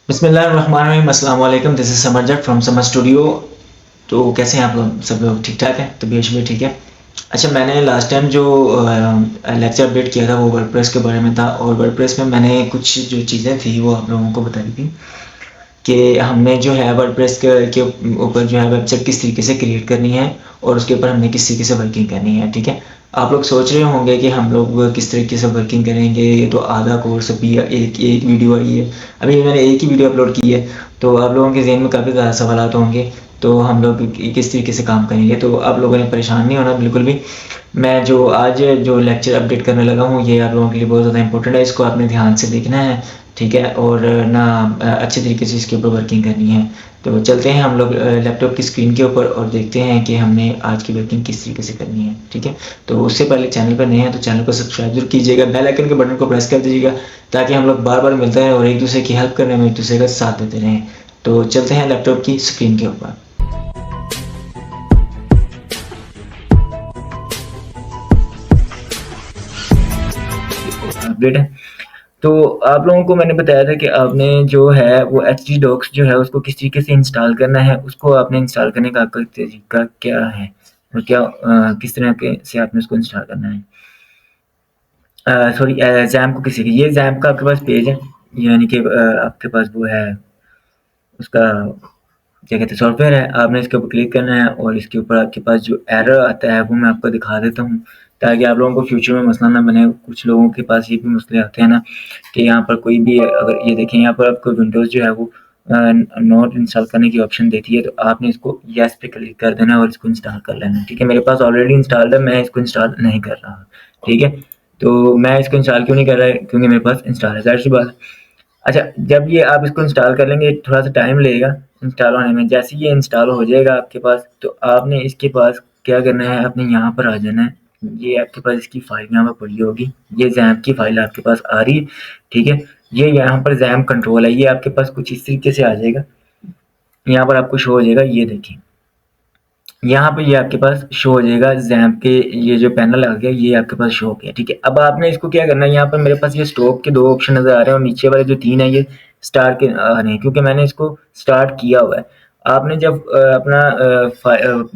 बिस्मिल्लाहिर्रहमानिर्रहीम, अस्सलाम वालेकुम। This is Samar Jatt from Samar studio. तो कैसे हैं आप लोग? सब लोग ठीक ठाक हैं? तबीयत भी ठीक है? अच्छा, मैंने लास्ट टाइम जो लेक्चर अपडेट किया था वो वर्डप्रेस के बारे में था, और वर्डप्रेस में मैंने कुछ जो चीज़ें थी वो आप लोगों को बताई थी कि हमने जो है वर्डप्रेस के ऊपर जो है वेबसाइट किस तरीके से क्रिएट करनी है और उसके ऊपर हमने किस तरीके से वर्किंग करनी है। ठीक है, आप लोग सोच रहे होंगे कि हम लोग किस तरीके से वर्किंग करेंगे। ये तो आधा कोर्स अभी एक एक वीडियो आई है, अभी मैंने एक ही वीडियो अपलोड की है, तो आप लोगों के जहन में काफ़ी ज़्यादा सवाल होंगे। तो हम लोग किस तरीके से काम करेंगे, तो आप लोगों ने परेशान नहीं होना बिल्कुल भी। मैं जो आज जो लेक्चर अपडेट करने लगा हूँ ये आप लोगों के लिए बहुत ज़्यादा इंपॉर्टेंट है, इसको आपने ध्यान से देखना है। ठीक है, और ना अच्छे तरीके से इसके ऊपर वर्किंग करनी है। तो चलते हैं हम लोग लैपटॉप की स्क्रीन के ऊपर और देखते हैं कि हमने आज की वर्किंग किस तरीके से करनी है। ठीक है, तो उससे पहले चैनल पर नए हैं तो चैनल को सब्सक्राइब जरूर कीजिएगा, बेल आइकन के बटन को प्रेस कर दीजिएगा ताकि हम लोग बार बार मिलते हैं और एक दूसरे की हेल्प करने में एक दूसरे का साथ देते रहें। तो चलते हैं लैपटॉप की स्क्रीन के ऊपर। अपडेट है, तो आप लोगों को मैंने बताया था कि आपने जो है वो एच डी डॉक्स जो है उसको किस तरीके से इंस्टॉल करना है, उसको आपने इंस्टॉल करने का आपका तरीका क्या है और क्या किस तरह के से आपने उसको इंस्टॉल करना है। सॉरी, जैम को किसी की ये जैम का आपके पास पेज है, यानी कि आपके पास वो है उसका क्या कहते हैं सॉफ्टवेयर है। आपने इसके ऊपर क्लिक करना है और इसके ऊपर आपके पास जो एरर आता है वो मैं आपको दिखा देता हूँ ताकि आप लोगों को फ्यूचर में मसला ना बने। कुछ लोगों के पास ये भी मसले आते हैं ना कि यहाँ पर कोई भी अगर ये देखें यहाँ पर आपको विंडोज़ जो है वो नोट इंस्टॉल करने की ऑप्शन देती है, तो आपने इसको येस पे क्लिक कर देना है और इसको इंस्टॉल कर लेना है। ठीक है, मेरे पास ऑलरेडी इंस्टॉल्ड है, मैं इसको इंस्टॉल नहीं कर रहा। ठीक है, तो मैं इसको इंस्टॉल क्यों नहीं कर रहा है, क्योंकि मेरे पास इंस्टॉल है, ज़ाहिर सी बात है। अच्छा, जब ये आप इसको इंस्टॉल कर लेंगे थोड़ा सा टाइम लगेगा इंस्टॉल होने में। जैसे ही ये इंस्टॉल हो जाएगा आपके पास, तो आपने इसके पास क्या करना है, अपने यहाँ पर आ जाना है। ये आपके पास इसकी फाइल यहाँ पर पड़ी होगी, ये जैम की फाइल आपके पास आ रही है। ठीक है, ये यहाँ पर जैम कंट्रोल है, ये आपके पास कुछ इस तरीके से आ जाएगा। यहाँ पर आपको शो हो जाएगा, ये देखिए यहाँ पे ये आपके पास शो हो जाएगा ज़ैम्प के, ये जो पैनल आ गया ये आपके पास शो हो गया। ठीक है, अब आपने इसको क्या करना है, यहाँ पर मेरे पास ये स्टॉप के 2 ऑप्शन नज़र आ रहे हैं और नीचे वाले जो 3 है ये स्टार्ट के आ रहे हैं, क्योंकि मैंने इसको स्टार्ट किया हुआ है। आपने जब अपना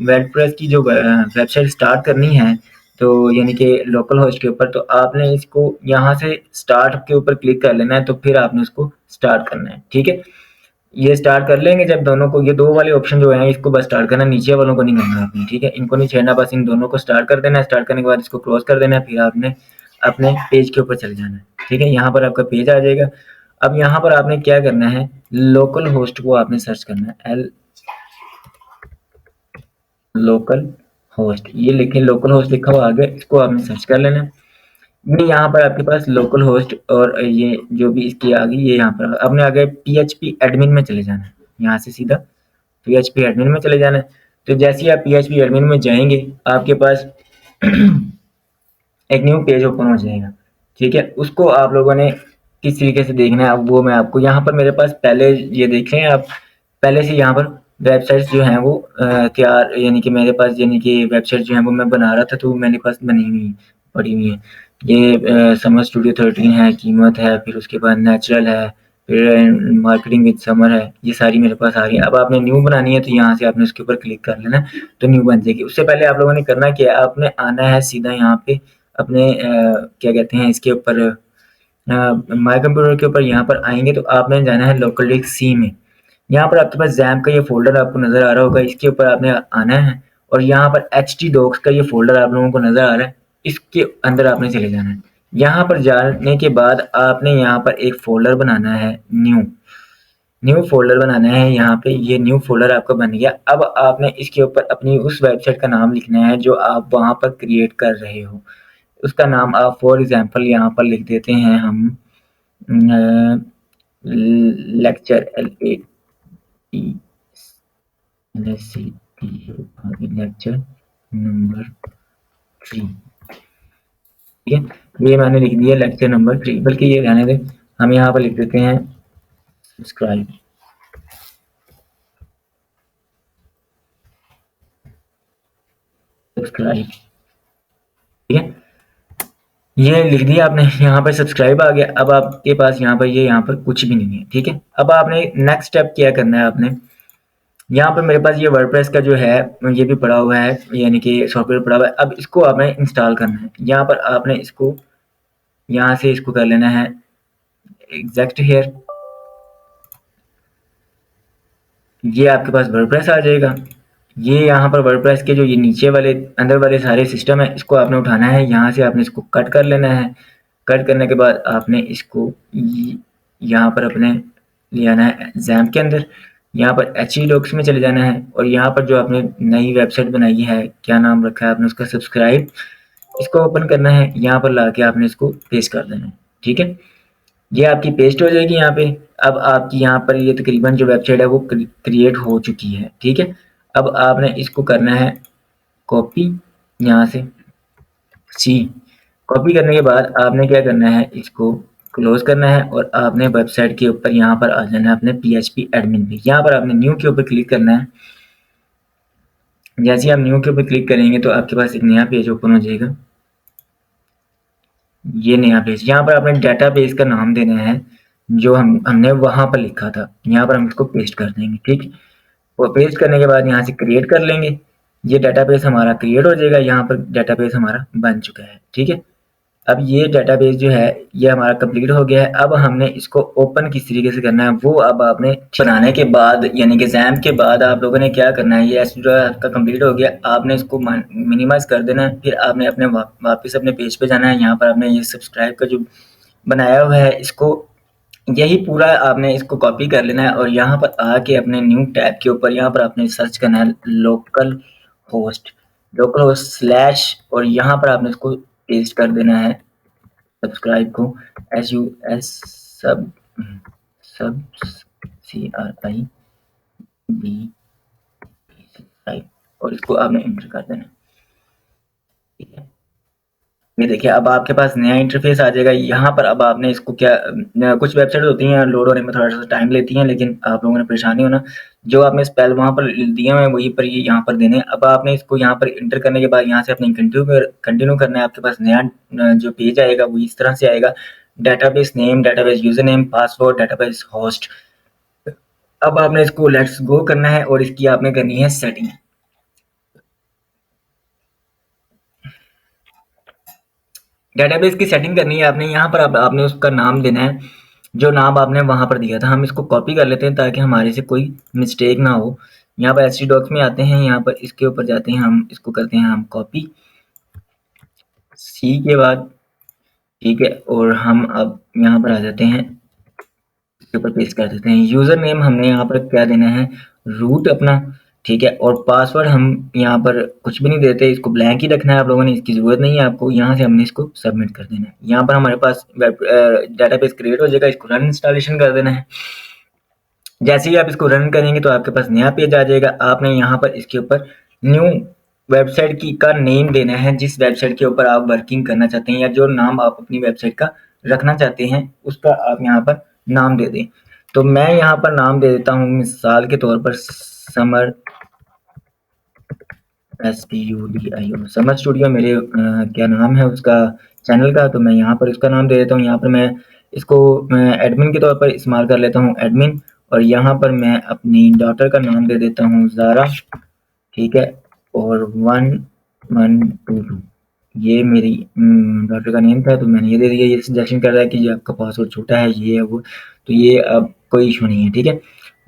वर्डप्रेस की जो वेबसाइट स्टार्ट करनी है, तो यानी कि लोकल होस्ट के ऊपर, तो आपने इसको यहाँ से स्टार्ट के ऊपर क्लिक कर लेना है, तो फिर आपने इसको स्टार्ट करना है। ठीक है, ये स्टार्ट कर लेंगे जब दोनों को, ये 2 वाले ऑप्शन जो हैं इसको बस स्टार्ट करना है, नीचे वालों को नहीं करना आपने। ठीक है, इनको नहीं छेड़ना, बस इन दोनों को स्टार्ट कर देना है। स्टार्ट करने के बाद इसको क्लोज कर देना है, फिर आपने अपने पेज के ऊपर चले जाना है। ठीक है, यहाँ पर आपका पेज आ जाएगा। अब यहाँ पर आपने क्या करना है, लोकल होस्ट को आपने सर्च करना है, एल लोकल होस्ट, ये लिखे लोकल होस्ट लिखा हुआ आ गया, इसको आपने सर्च कर लेना है। ये यहाँ पर आपके पास लोकल होस्ट और ये जो भी इसकी आ गई, ये यहाँ पर आपने आगे PHP एडमिन में चले जाना है, यहाँ से सीधा PHP एडमिन में चले जाना है। तो जैसे ही आप PHP एडमिन में जाएंगे आपके पास एक न्यू पेज ओपन हो जाएगा। ठीक है, उसको आप लोगों ने किस तरीके से देखना है, अब वो मैं आपको यहाँ पर मेरे पास पहले ये देख लें आप, पहले से यहाँ पर वेबसाइट्स जो हैं वो तैयार, यानी कि मेरे पास यानी कि वेबसाइट जो है वो मैं बना रहा था, तो मेरे पास बनी हुई पड़ी हुई है। ये समर स्टूडियो 13 है, कीमत है, फिर उसके बाद नेचुरल है, फिर मार्केटिंग विद समर है, ये सारी मेरे पास आ रही है। अब आपने न्यू बनानी है तो यहाँ से आपने उसके ऊपर क्लिक कर लेना है, तो न्यू बन जाएगी। उससे पहले आप लोगों ने करना क्या है, आपने आना है सीधा यहाँ पे अपने क्या कहते हैं इसके ऊपर, माय कंप्यूटर के ऊपर यहाँ पर आएंगे तो आपने जाना है लोकल डिस्क सी में। यहाँ पर आपके पास जैम का ये फोल्डर आपको नज़र आ रहा होगा, इसके ऊपर आपने आना है और यहाँ पर एच टी डॉक्स का ये फोल्डर आप लोगों को नज़र आ रहा है, इसके अंदर आपने चले जाना है। यहाँ पर जाने के बाद आपने यहाँ पर एक फ़ोल्डर बनाना है, न्यू न्यू फ़ोल्डर बनाना है। यहाँ पे ये न्यू फ़ोल्डर आपका बन गया। अब आपने इसके ऊपर अपनी उस वेबसाइट का नाम लिखना है जो आप वहाँ पर क्रिएट कर रहे हो। उसका नाम आप फॉर एग्ज़ाम्पल यहाँ पर लिख देते हैं हम लेक्चर लेक्चर नंबर 3। ठीक है, ये मैंने लिख दिया लेक्चर नंबर 3, बल्कि ये रहने दें, हम यहाँ पर लिख देते हैं सब्सक्राइब। सब्सक्राइब, ठीक है, ये लिख दिया आपने, यहाँ पर सब्सक्राइब आ गया। अब आपके पास यहाँ पर यहाँ पर कुछ भी नहीं है, ठीक है। अब आपने नेक्स्ट स्टेप क्या करना है, आपने यहाँ पर मेरे पास ये वर्डप्रेस का जो है ये भी पड़ा हुआ है, यानी कि सॉफ्टवेयर पड़ा हुआ है। अब इसको आपने इंस्टॉल करना है। यहाँ पर आपने इसको यहाँ से इसको कर लेना है एग्जैक्ट हेयर। ये आपके पास वर्डप्रेस आ जाएगा। ये यहाँ पर वर्डप्रेस के जो ये नीचे वाले अंदर वाले सारे सिस्टम है, इसको आपने उठाना है। यहाँ से आपने इसको कट कर लेना है। कट करने के बाद आपने इसको यहाँ पर अपने ले आना है जैम्प के अंदर। यहाँ पर HEDocs में चले जाना है और यहाँ पर जो आपने नई वेबसाइट बनाई है, क्या नाम रखा है आपने उसका, सब्सक्राइब, इसको ओपन करना है। यहाँ पर लाके आपने इसको पेस्ट कर देना है, ठीक है। ये आपकी पेस्ट हो जाएगी यहाँ पे। अब आपकी यहाँ पर ये तकरीबन जो वेबसाइट है वो क्रिएट हो चुकी है, ठीक है। अब आपने इसको करना है कॉपी, यहाँ से सी। कॉपी करने के बाद आपने क्या करना है, इसको क्लोज करना है और आपने वेबसाइट के ऊपर यहाँ पर आ जाना है अपने PHP एडमिन पे। यहाँ पर आपने न्यू के ऊपर क्लिक करना है। जैसे ही आप न्यू के ऊपर क्लिक करेंगे तो आपके पास एक नया पेज ओपन हो जाएगा। ये नया पेज, यहाँ पर आपने डेटाबेस का नाम देना है जो हमने वहां पर लिखा था। यहाँ पर हम इसको पेस्ट कर देंगे, ठीक है। और पेस्ट करने के बाद यहाँ से क्रिएट कर लेंगे। ये डेटाबेस हमारा क्रिएट हो जाएगा। यहाँ पर डेटाबेस हमारा बन चुका है, ठीक है। अब ये डेटाबेस जो है ये हमारा कंप्लीट हो गया है। अब हमने इसको ओपन किस तरीके से करना है वो अब आपने बनाने के बाद, यानी कि जैम के बाद आप लोगों ने क्या करना है, ये जो आपका कंप्लीट हो गया, आपने इसको मिनिमाइज कर देना है। फिर आपने अपने वापस अपने पेज पे जाना है। यहाँ पर आपने ये सब्सक्राइब का जो बनाया हुआ है, इसको यही पूरा आपने इसको कॉपी कर लेना है और यहाँ पर आके अपने न्यू टैब के ऊपर यहाँ पर आपने सर्च करना है होस्ट लोकल होस्ट स्लैश, और यहाँ पर आपने इसको पेस्ट कर देना है सब्सक्राइब को, SUS सब सब CRIB, और इसको आपने एंटर कर देना, ठीक है। ये देखिए अब आपके पास नया इंटरफेस आ जाएगा। यहाँ पर अब आपने इसको क्या, कुछ वेबसाइट होती हैं लोड होने में थोड़ा सा टाइम लेती हैं, लेकिन आप लोगों ने परेशानी होना, जो आपने स्पेल वहाँ पर दिए हुए हैं वहीं पर ये यहाँ पर देने हैं। अब आपने इसको यहाँ पर इंटर करने के बाद यहाँ से अपने कंटिन्यू करना है। आपके पास नया जो पेज आएगा वो इस तरह से आएगा, database name, database user name, password, database host. अब आपने इसको लेट्स गो करना है और इसकी आपने करनी है सेटिंग। डेटाबेस की सेटिंग करनी है आपने। यहाँ पर आपने उसका नाम देना है जो नाम आपने वहां पर दिया था। हम इसको कॉपी कर लेते हैं ताकि हमारे से कोई मिस्टेक ना हो। यहाँ पर HTDocs में आते हैं, यहाँ पर इसके ऊपर जाते हैं, हम इसको करते हैं हम कॉपी सी के बाद, ठीक है। और हम अब यहाँ पर आ जाते हैं, इसके ऊपर पेस्ट कर देते हैं। यूजर नेम हमने यहाँ पर क्या देना है, रूट अपना, ठीक है। और पासवर्ड हम यहाँ पर कुछ भी नहीं देते, इसको ब्लैंक ही रखना है आप लोगों ने, इसकी जरूरत नहीं है आपको। यहाँ से हमने इसको सबमिट कर देना है। यहाँ पर हमारे पास डेटाबेस क्रिएट हो जाएगा, इसको रन इंस्टॉलेशन कर देना है। जैसे ही आप इसको रन करेंगे तो आपके पास नया पेज आ जाएगा। आपने यहाँ पर इसके ऊपर न्यू वेबसाइट की का नेम देना है, जिस वेबसाइट के ऊपर आप वर्किंग करना चाहते हैं या जो नाम आप अपनी वेबसाइट का रखना चाहते हैं उसका आप यहाँ पर नाम दे दें। तो मैं यहाँ पर नाम दे देता हूँ मिसाल के तौर पर समर STUDIO, समर स्टूडियो मेरे क्या नाम है उसका चैनल का, तो मैं यहाँ पर उसका नाम दे देता हूँ। यहाँ पर मैं इसको एडमिन के तौर पर इस्तेमाल कर लेता हूँ, एडमिन। और यहाँ पर मैं अपनी डॉटर का नाम दे देता हूँ ज़ारा, ठीक है। और 1122 ये मेरी डॉटर का नेम था, तो मैंने ये दे दिया। ये सजेशन कर रहा है कि ये आपका पासवर्ड छोटा है, ये है वो, तो ये अब कोई इशू नहीं है, ठीक है।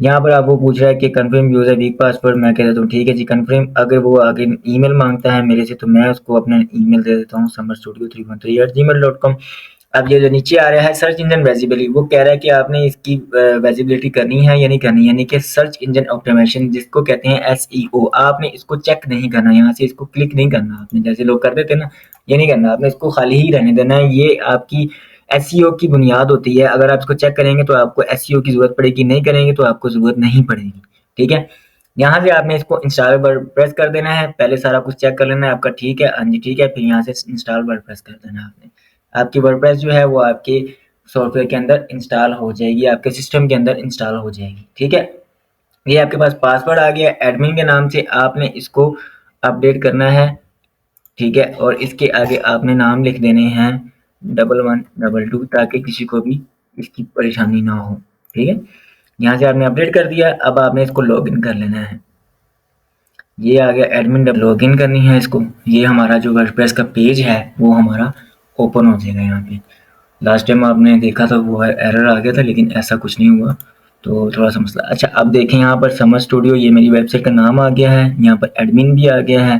यहाँ पर आपको पूछ रहा है कि कन्फर्म यूज़र वीक पासवर्ड, मैं कह देता हूँ ठीक है जी कन्फर्म। अगर वो आगे ईमेल मांगता है मेरे से तो मैं उसको अपना ईमेल दे देता हूँ summerstudio313@gmail.com। अब ये जो नीचे आ रहा है सर्च इंजन विजिबिलिटी, वो कह रहा है कि आपने इसकी विजिबिलिटी करनी है या नहीं करनी, यानी कि सर्च इंजन ऑप्टिमाइजेशन जिसको कहते हैं SEO। आपने इसको चेक नहीं करना, यहाँ से इसको क्लिक नहीं करना आपने, जैसे लोग कर देते हैं ना, ये नहीं करना आपने, इसको खाली ही रहने देना है। ये आपकी SEO की बुनियाद होती है। अगर आप इसको चेक करेंगे तो आपको SEO की जरूरत पड़ेगी, नहीं करेंगे तो आपको जरूरत नहीं पड़ेगी, ठीक है। यहाँ से आपने इसको इंस्टॉल पर प्रेस कर देना है। पहले सारा कुछ चेक कर लेना है आपका, ठीक है, हाँ जी ठीक है। फिर यहाँ से इंस्टॉल पर प्रेस कर देना है आपने। आपकी वर्डप्रेस जो है वो आपके सॉफ्टवेयर के अंदर इंस्टॉल हो जाएगी, आपके सिस्टम के अंदर इंस्टॉल हो जाएगी, ठीक है। ये आपके पास पासवर्ड आ गया एडमिन के नाम से, आपने इसको अपडेट करना है, ठीक है। और इसके आगे आपने नाम लिख देने हैं 1112 ताकि किसी को भी इसकी परेशानी ना हो, ठीक है? यहाँ से आपने अपडेट कर दिया, अब आपने इसको लॉगिन कर लेना है। ये आ गया एडमिन, लॉगिन करनी है इसको। ये हमारा जो वर्डप्रेस का पेज है वो हमारा ओपन हो जाएगा यहाँ पे। लास्ट टाइम आपने देखा था वो एरर आ गया था, लेकिन ऐसा कुछ नहीं हुआ, तो थोड़ा सा मसला। अच्छा, अब देखें यहाँ पर समर स्टूडियो, ये मेरी वेबसाइट का नाम आ गया है, यहाँ पर एडमिन भी आ गया है,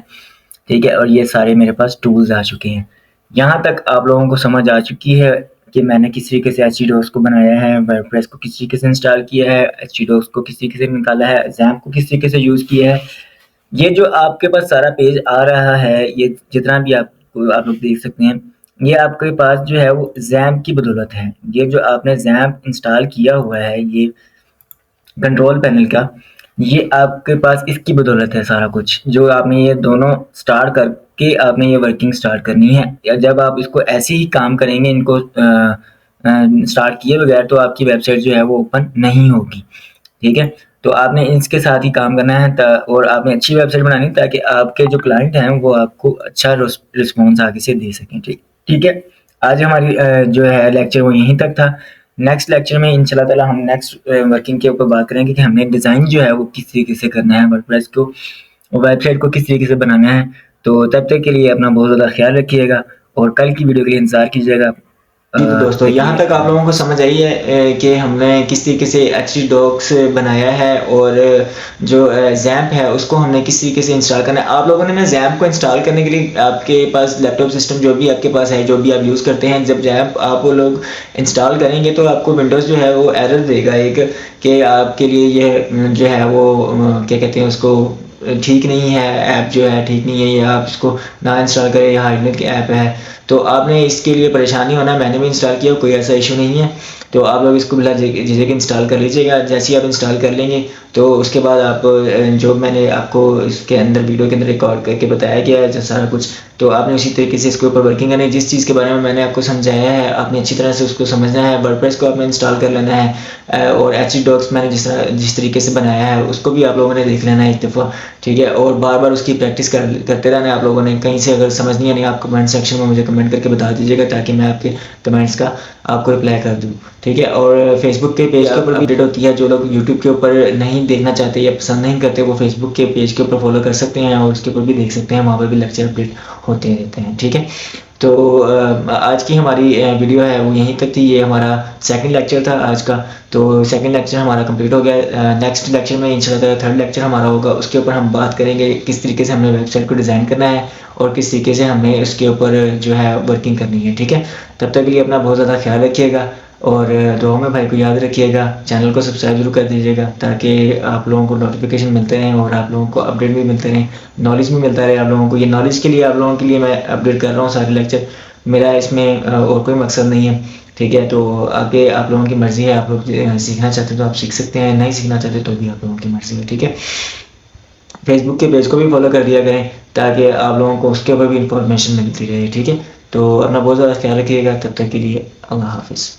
ठीक है? और ये सारे मेरे पास टूल्स आ चुके हैं। यहाँ तक आप लोगों को समझ आ चुकी है कि मैंने किस तरीके से एचटीडॉक्स को बनाया है, वर्डप्रेस को किस तरीके से इंस्टॉल किया है, एचटीडॉक्स को किस तरीके से निकाला है, ज़ैम्प को किस तरीके से यूज़ किया है। ये जो आपके पास सारा पेज आ रहा है, ये जितना भी आप लोग देख सकते हैं, ये आपके पास जो है वो ज़ैम्प की बदौलत है। ये जो आपने ज़ैम्प इंस्टॉल किया हुआ है, ये कंट्रोल पैनल का, ये आपके पास इसकी बदौलत है सारा कुछ। जो आपने ये दोनों स्टार्ट करके आपने ये वर्किंग स्टार्ट करनी है, या जब आप इसको ऐसे ही काम करेंगे, इनको स्टार्ट किए बगैर, तो आपकी वेबसाइट जो है वो ओपन नहीं होगी, ठीक है? तो आपने इसके साथ ही काम करना है और आपने अच्छी वेबसाइट बनानी है ताकि आपके जो क्लाइंट हैं वो आपको अच्छा रिस्पॉन्स आगे से दे सकें, ठीक है? आज हमारी जो है लेक्चर वो यहीं तक था। नेक्स्ट लेक्चर में इंशाल्लाह ताला हम नेक्स्ट वर्किंग के ऊपर बात करेंगे कि हमने डिज़ाइन जो है वो किस तरीके से करना है, वर्डप्रेस को, वेबसाइट को किस तरीके से बनाना है। तो तब तक के लिए अपना बहुत ज़्यादा ख्याल रखिएगा और कल की वीडियो के लिए इंतज़ार कीजिएगा। जी तो दोस्तों, यहाँ तक आप लोगों को समझ आई है कि हमने किस तरीके से एचटीडॉक्स बनाया है और जो ज़ैम्प है उसको हमने किस तरीके से इंस्टॉल करना है। आप लोगों ने ना ज़ैम्प को इंस्टॉल करने के लिए आपके पास लैपटॉप सिस्टम जो भी आपके पास है, जो भी आप यूज़ करते हैं, जब ज़ैम्प आप लोग इंस्टॉल करेंगे तो आपको विंडोज़ जो है वो एरर देगा एक, कि आपके लिए ये जो है वो क्या कहते हैं उसको, ठीक नहीं है, ऐप जो है ठीक नहीं है, या आप इसको ना इंस्टॉल करें, या हार्डनेट की ऐप है, तो आपने इसके लिए परेशानी होना। मैंने भी इंस्टॉल किया, कोई ऐसा इशू नहीं है। तो आप लोग इसको बिला झिझक इंस्टॉल कर लीजिएगा। जैसे ही आप इंस्टॉल कर लेंगे तो उसके बाद आप जो मैंने आपको इसके अंदर वीडियो के अंदर रिकॉर्ड करके बताया गया है सारा कुछ, तो आपने उसी तरीके से इसके ऊपर वर्किंग करनी है। जिस चीज़ के बारे में मैंने आपको समझाया है आपने अच्छी तरह से उसको समझना है। वर्डप्रेस को आपने इंस्टॉल कर लेना है और एचटीडॉक्स मैंने जिस तरीके से बनाया है उसको भी आप लोगों ने देख लेना है एक दफ़ा, ठीक है? और बार बार उसकी प्रैक्टिस करते रहना है आप लोगों ने। कहीं से अगर समझ नहीं आनी, आप कमेंट सेक्शन में मुझे कमेंट करके बता दीजिएगा ताकि मैं आपके कमेंट्स का आपको रिप्लाई कर दूँ, ठीक है? और फेसबुक के पेज के ऊपर भी अपडेट होती है। जो लोग यूट्यूब के ऊपर नहीं देखना चाहते या पसंद नहीं करते, वो फेसबुक के पेज के ऊपर फॉलो कर सकते हैं और उसके ऊपर भी देख सकते हैं, वहाँ पर भी लेक्चर अपडेट होते रहते हैं, ठीक है? तो आज की हमारी वीडियो है वो यहीं तक थी। ये हमारा सेकंड लेक्चर था आज का। तो सेकंड लेक्चर हमारा कंप्लीट हो गया। नेक्स्ट लेक्चर में इंशाल्लाह थर्ड लेक्चर हमारा होगा, उसके ऊपर हम बात करेंगे किस तरीके से हमने वेबसाइट को डिज़ाइन करना है और किस तरीके से हमें उसके ऊपर जो है वर्किंग करनी है, ठीक है? तब तक के लिए अपना बहुत ज़्यादा ख्याल रखिएगा और दुआ में भाई को याद रखिएगा। चैनल को सब्सक्राइब जरूर कर दीजिएगा ताकि आप लोगों को नोटिफिकेशन मिलते रहें और आप लोगों को अपडेट भी मिलते रहें, नॉलेज भी मिलता रहे आप लोगों को। ये नॉलेज के लिए आप लोगों के लिए मैं अपडेट कर रहा हूँ सारे लेक्चर, मेरा इसमें और कोई मकसद नहीं है, ठीक है? तो आगे आप लोगों की मर्ज़ी है, आप लोग सीखना चाहते तो आप सीख सकते हैं, नहीं सीखना चाहते तो भी आप लोगों की मर्ज़ी है, ठीक है? फेसबुक के पेज को भी फॉलो कर दिया करें ताकि आप लोगों को उसके ऊपर भी इंफॉर्मेशन मिलती रहे, ठीक है? तो अपना बहुत ज़्यादा ख्याल रखिएगा। तब तक के लिए अल्लाह हाफिज़।